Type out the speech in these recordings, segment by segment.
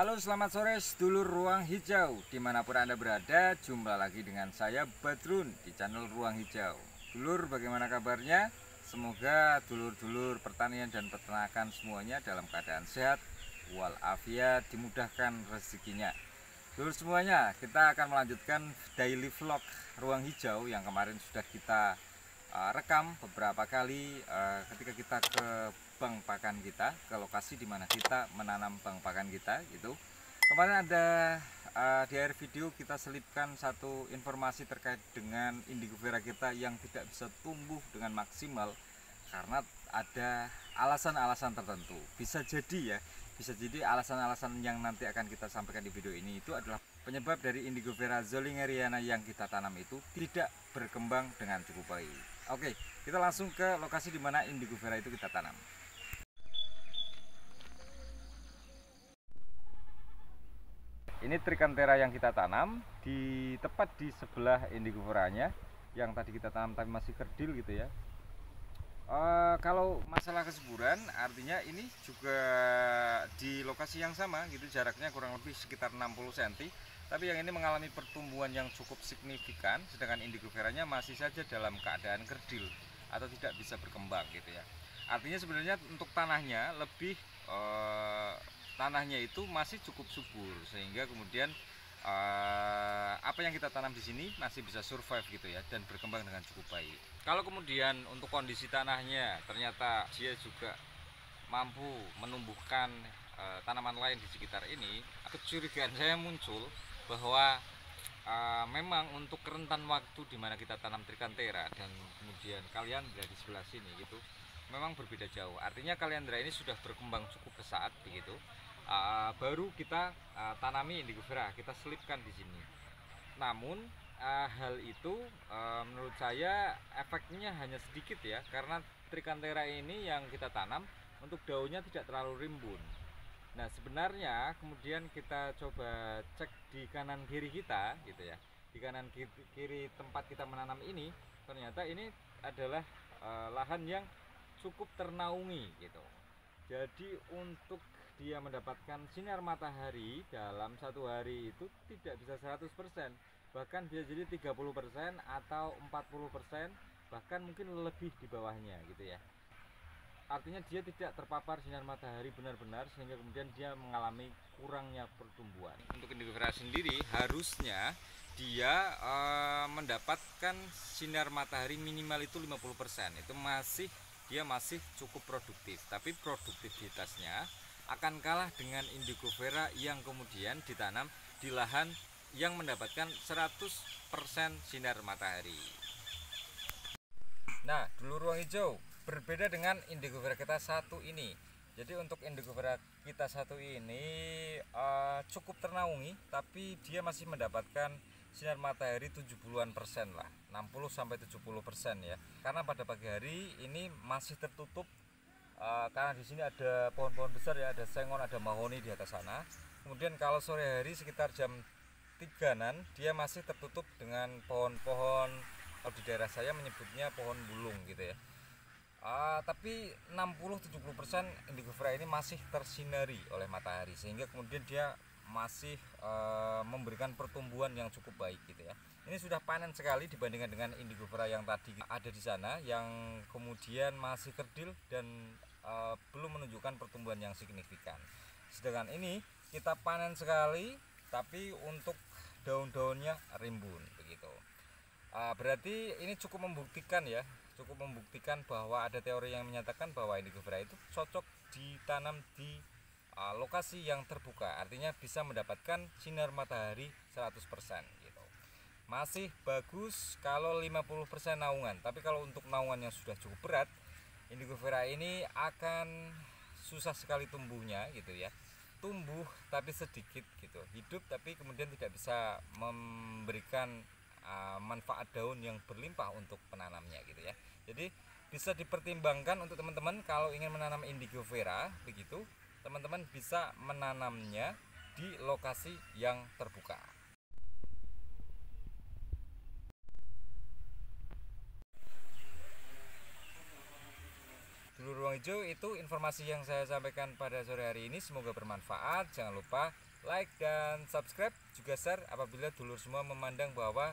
Halo, selamat sore sedulur Ruang Hijau. Dimanapun Anda berada, jumpa lagi dengan saya Badrun di channel Ruang Hijau. Dulur, bagaimana kabarnya? Semoga dulur-dulur pertanian dan peternakan semuanya dalam keadaan sehat walafiat, dimudahkan rezekinya. Dulur semuanya, kita akan melanjutkan daily vlog Ruang Hijau yang kemarin sudah kita rekam beberapa kali ketika kita ke bank pakan kita, ke lokasi dimana kita menanam bank pakan kita gitu. Kemarin ada di akhir video kita selipkan satu informasi terkait dengan indigo vera kita yang tidak bisa tumbuh dengan maksimal karena ada alasan-alasan tertentu. Bisa jadi alasan-alasan yang nanti akan kita sampaikan di video ini itu adalah penyebab dari indigo vera zollingeriana yang kita tanam itu tidak berkembang dengan cukup baik. Oke, kita langsung ke lokasi di mana indigo vera itu kita tanam. Ini trichantera yang kita tanam tepat di sebelah indigo veranya yang tadi kita tanam tapi masih kerdil gitu ya. Kalau masalah kesuburan, artinya ini juga di lokasi yang sama gitu, jaraknya kurang lebih sekitar 60 cm. Tapi yang ini mengalami pertumbuhan yang cukup signifikan, sedangkan indigo veranya masih saja dalam keadaan kerdil atau tidak bisa berkembang gitu ya. Artinya sebenarnya untuk tanahnya tanahnya itu masih cukup subur sehingga kemudian apa yang kita tanam di sini masih bisa survive gitu ya dan berkembang dengan cukup baik. Kalau kemudian untuk kondisi tanahnya ternyata dia juga mampu menumbuhkan tanaman lain di sekitar ini, kecurigaan saya muncul bahwa memang untuk rentan waktu di mana kita tanam trichantera dan kemudian kalian berada di sebelah sini gitu memang berbeda jauh. Artinya kaliandra ini sudah berkembang cukup pesat begitu. Baru kita tanami indigo vera, kita selipkan di sini. Namun hal itu menurut saya efeknya hanya sedikit ya, karena trichantera ini yang kita tanam untuk daunnya tidak terlalu rimbun. Nah sebenarnya kemudian kita coba cek di kanan kiri kita gitu ya, di kanan kiri tempat kita menanam ini ternyata ini adalah lahan yang cukup ternaungi gitu. Jadi untuk dia mendapatkan sinar matahari dalam satu hari itu tidak bisa 100%, bahkan bisa jadi 30% atau 40%, bahkan mungkin lebih di bawahnya gitu ya. Artinya dia tidak terpapar sinar matahari benar-benar sehingga kemudian dia mengalami kurangnya pertumbuhan. Untuk indigo vera sendiri harusnya dia mendapatkan sinar matahari minimal itu 50%. Itu dia masih cukup produktif, tapi produktivitasnya akan kalah dengan indigo vera yang kemudian ditanam di lahan yang mendapatkan 100% sinar matahari. Nah, dulur Ruang Hijau, berbeda dengan indigo vera kita satu ini. Jadi untuk indigo vera kita satu ini cukup ternaungi, tapi dia masih mendapatkan sinar matahari 70-an% lah, 60-70% ya. Karena pada pagi hari ini masih tertutup karena di sini ada pohon-pohon besar ya, ada sengon, ada mahoni di atas sana. Kemudian kalau sore hari sekitar jam 3-an dia masih tertutup dengan pohon-pohon, kalau di daerah saya menyebutnya pohon bulung gitu ya. Tapi 60-70% indigo vera ini masih tersinari oleh matahari sehingga kemudian dia masih memberikan pertumbuhan yang cukup baik gitu ya. Ini sudah panen sekali dibandingkan dengan indigo vera yang tadi ada di sana yang kemudian masih kerdil dan belum menunjukkan pertumbuhan yang signifikan. Sedangkan ini kita panen sekali tapi untuk daun-daunnya rimbun begitu. Berarti ini cukup membuktikan ya, bahwa ada teori yang menyatakan bahwa indigo vera itu cocok ditanam di lokasi yang terbuka, artinya bisa mendapatkan sinar matahari 100% gitu. Masih bagus kalau 50% naungan, tapi kalau untuk naungan yang sudah cukup berat, indigo vera ini akan susah sekali tumbuhnya gitu ya. Tumbuh tapi sedikit gitu, hidup tapi kemudian tidak bisa memberikan manfaat daun yang berlimpah untuk penanamnya gitu ya. Jadi bisa dipertimbangkan untuk teman-teman kalau ingin menanam indigo vera begitu, teman-teman bisa menanamnya di lokasi yang terbuka. Dulur Ruang Hijau, itu informasi yang saya sampaikan pada sore hari ini, semoga bermanfaat. Jangan lupa like dan subscribe, juga share apabila dulur semua memandang bahwa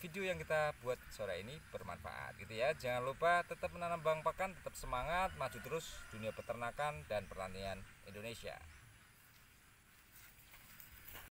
video yang kita buat sore ini bermanfaat gitu ya. Jangan lupa tetap menanam bawang pakan, tetap semangat, maju terus dunia peternakan dan pertanian Indonesia.